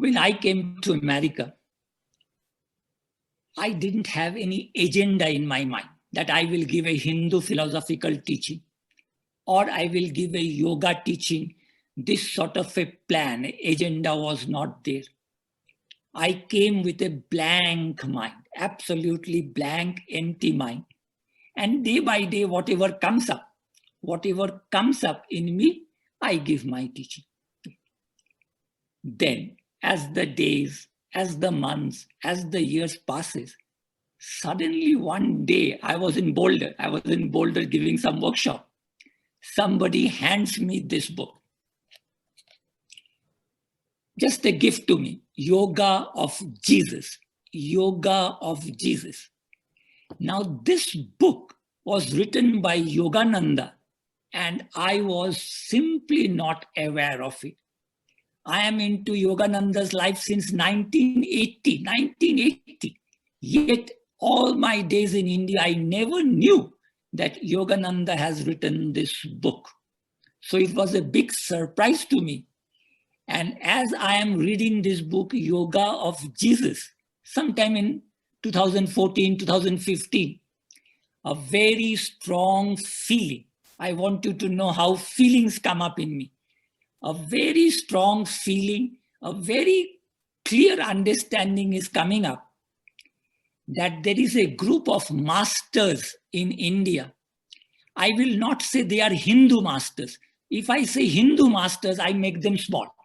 When I came to America, I didn't have any agenda in my mind that I will give a Hindu philosophical teaching or I will give a yoga teaching. This sort of a plan, agenda was not there. I came with a blank mind, absolutely blank, empty mind. And day by day, whatever comes up in me, I give my teaching. Then, as the days, as the months, as the years passes, suddenly one day I was in Boulder giving some workshop. Somebody hands me this book. Just a gift to me, Yoga of Jesus. Yoga of Jesus. Now this book was written by Yogananda and I was simply not aware of it. I am into Yogananda's life since 1980. Yet all my days in India, I never knew that Yogananda has written this book. So it was a big surprise to me. And as I am reading this book, Yoga of Jesus, sometime in 2014, 2015, a very strong feeling. I want you to know how feelings come up in me. A very strong feeling, a very clear understanding is coming up that there is a group of masters in India. I will not say they are Hindu masters. If I say Hindu masters, I make them small.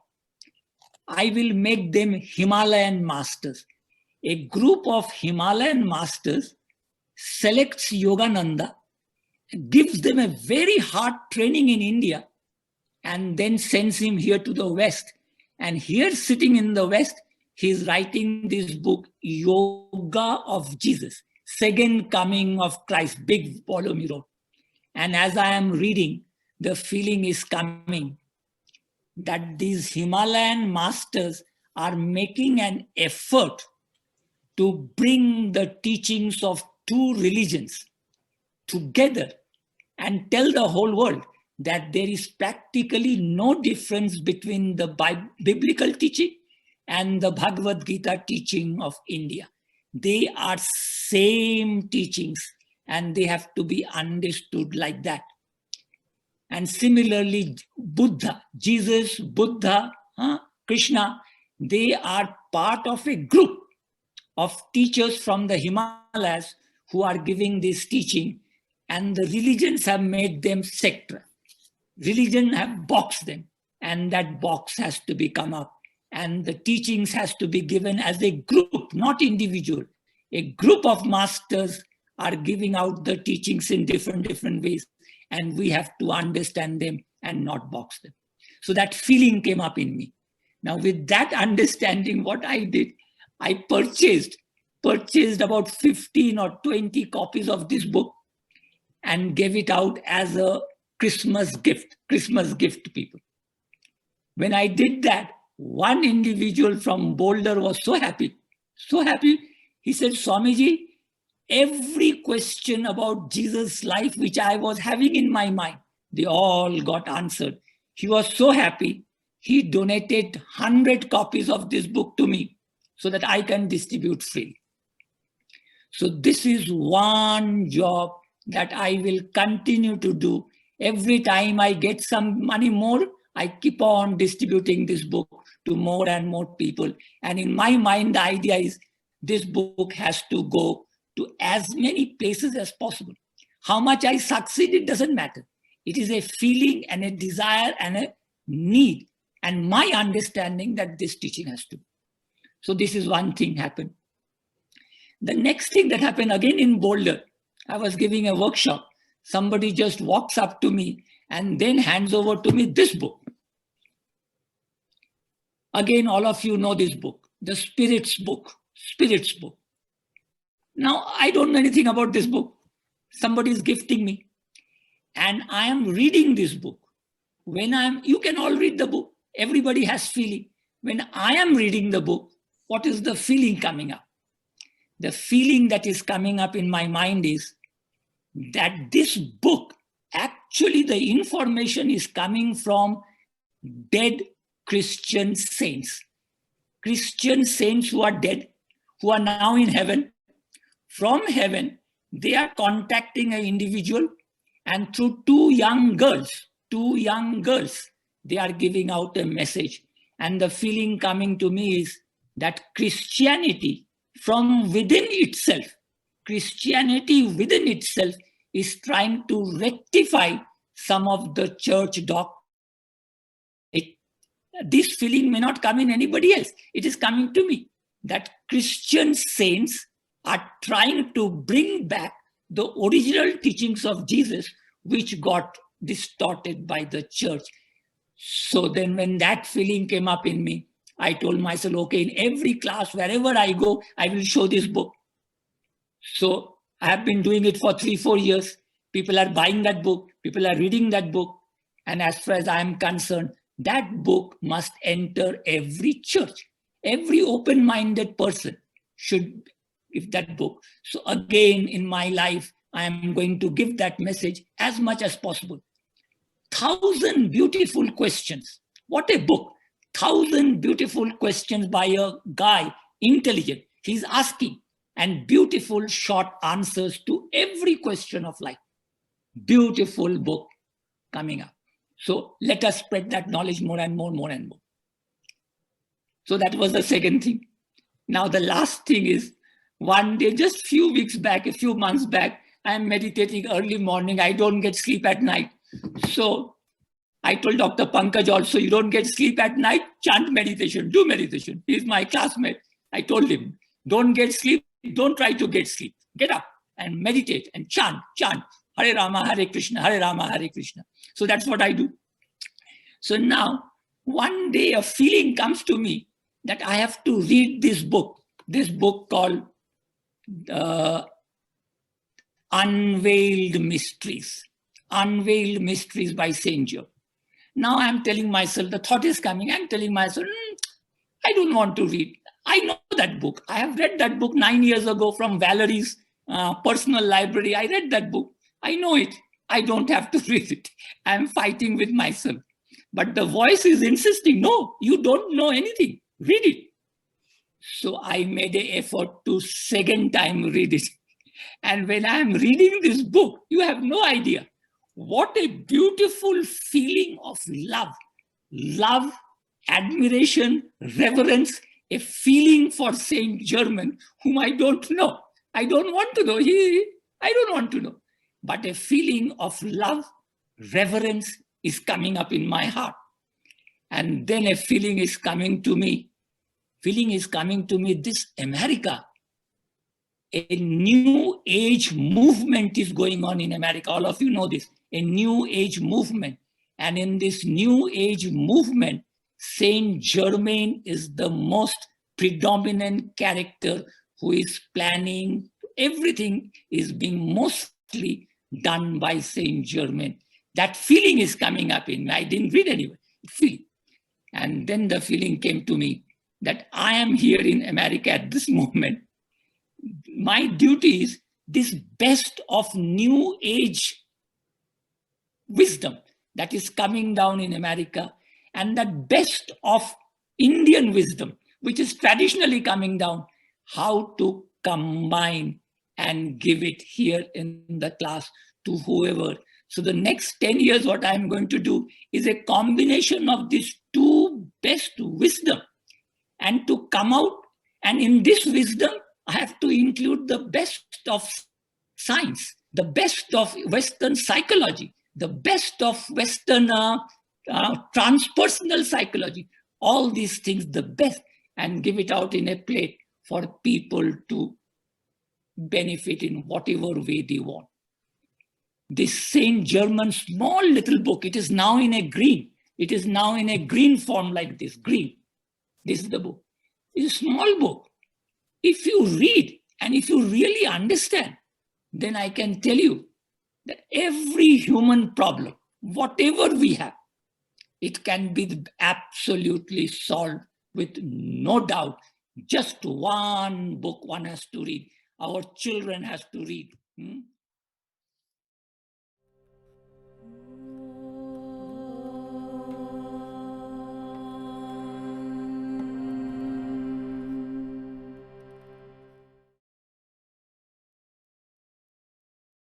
I will make them Himalayan masters. A group of Himalayan masters selects Yogananda, gives them a very hard training in India, and then sends him here to the West. And here, sitting in the West, he is writing this book, Yoga of Jesus, Second Coming of Christ, big volume he wrote. And as I am reading, the feeling is coming that these Himalayan masters are making an effort to bring the teachings of two religions together and tell the whole world that there is practically no difference between the biblical teaching and the Bhagavad Gita teaching of India. They are same teachings and they have to be understood like that. And similarly, Buddha, Jesus, Buddha, Krishna, they are part of a group of teachers from the Himalayas who are giving this teaching, and the religions have made them secular. Religion have boxed them, and that box has to be come up, and the teachings has to be given as a group, not individual. A group of masters are giving out the teachings in different ways, and we have to understand them and not box them. So that feeling came up in me. Now with that understanding, what I did, I purchased about 15 or 20 copies of this book and gave it out as a Christmas gift to people. When I did that, one individual from Boulder was so happy. He said, Swamiji, every question about Jesus' life which I was having in my mind, they all got answered. He was so happy. He donated 100 copies of this book to me so that I can distribute freely. So this is one job that I will continue to do. Every time I get some money more, I keep on distributing this book to more and more people. And in my mind, the idea is this book has to go to as many places as possible. How much I succeed, it doesn't matter. It is a feeling and a desire and a need and my understanding that this teaching has to. So this is one thing happened. The next thing that happened again in Boulder, I was giving a workshop. Somebody just walks up to me and then hands over to me this book. Again, all of you know this book, the Spirit's book. Now, I don't know anything about this book. Somebody is gifting me. And I am reading this book. You can all read the book. Everybody has feeling. When I am reading the book, what is the feeling coming up? The feeling that is coming up in my mind is that this book, actually the information is coming from dead Christian saints. Christian saints who are dead, who are now in heaven. From heaven, they are contacting an individual, and through two young girls, they are giving out a message. And the feeling coming to me is that Christianity from within itself, is trying to rectify some of the church doctrine. This feeling may not come in anybody else. It is coming to me that Christian saints are trying to bring back the original teachings of Jesus, which got distorted by the church. So then when that feeling came up in me, I told myself, okay, in every class, wherever I go, I will show this book. So I have been doing it for 3-4 years. People are buying that book. People are reading that book. And as far as I am concerned, that book must enter every church. Every open-minded person should give that book. So again, in my life, I am going to give that message as much as possible. 1,000 beautiful questions. What a book. 1,000 beautiful questions by a guy, intelligent. He's asking, and beautiful short answers to every question of life. Beautiful book coming up. So let us spread that knowledge more and more. So that was the second thing. Now the last thing is, one day, just few months back, I am meditating early morning. I don't get sleep at night. So I told Dr. Pankaj also, you don't get sleep at night, chant meditation, do meditation. He's my classmate. I told him, don't get sleep, don't try to get sleep. Get up and meditate and chant. Hare Rama, Hare Krishna, Hare Rama, Hare Krishna. So that's what I do. So now, one day a feeling comes to me that I have to read this book called Unveiled Mysteries by Saint John. Now I'm telling myself, the thought is coming, I'm telling myself, I don't want to read. I know that book. I have read that book 9 years ago from Valerie's personal library. I read that book. I know it. I don't have to read it. I'm fighting with myself. But the voice is insisting, no, you don't know anything. Read it. So I made an effort to second time read it. And when I'm reading this book, you have no idea what a beautiful feeling of love, admiration, reverence, a feeling for Saint Germain, whom I don't know. I don't want to know. I don't want to know. But a feeling of love, reverence is coming up in my heart. And then a feeling is coming to me. This America, a new age movement is going on in America. All of you know this, a new age movement. And in this new age movement, Saint Germain is the most predominant character who is planning. Everything is being mostly done by Saint Germain. That feeling is coming up in me. I didn't read anyway. Feeling. And then the feeling came to me that I am here in America at this moment. My duty is this best of new age wisdom that is coming down in America, and that best of Indian wisdom, which is traditionally coming down, how to combine and give it here in the class to whoever. So the next 10 years, what I'm going to do is a combination of these two best wisdom, and to come out, and in this wisdom, I have to include the best of science, the best of Western psychology, the best of Western transpersonal psychology, all these things, the best, and give it out in a plate for people to benefit in whatever way they want. This Saint Germain small little book, it is now in a green. It is now in a green form like this, green. This is the book. It's a small book. If you read and if you really understand, then I can tell you that every human problem, whatever we have, it can be absolutely solved with no doubt. Just one book one has to read. Our children has to read.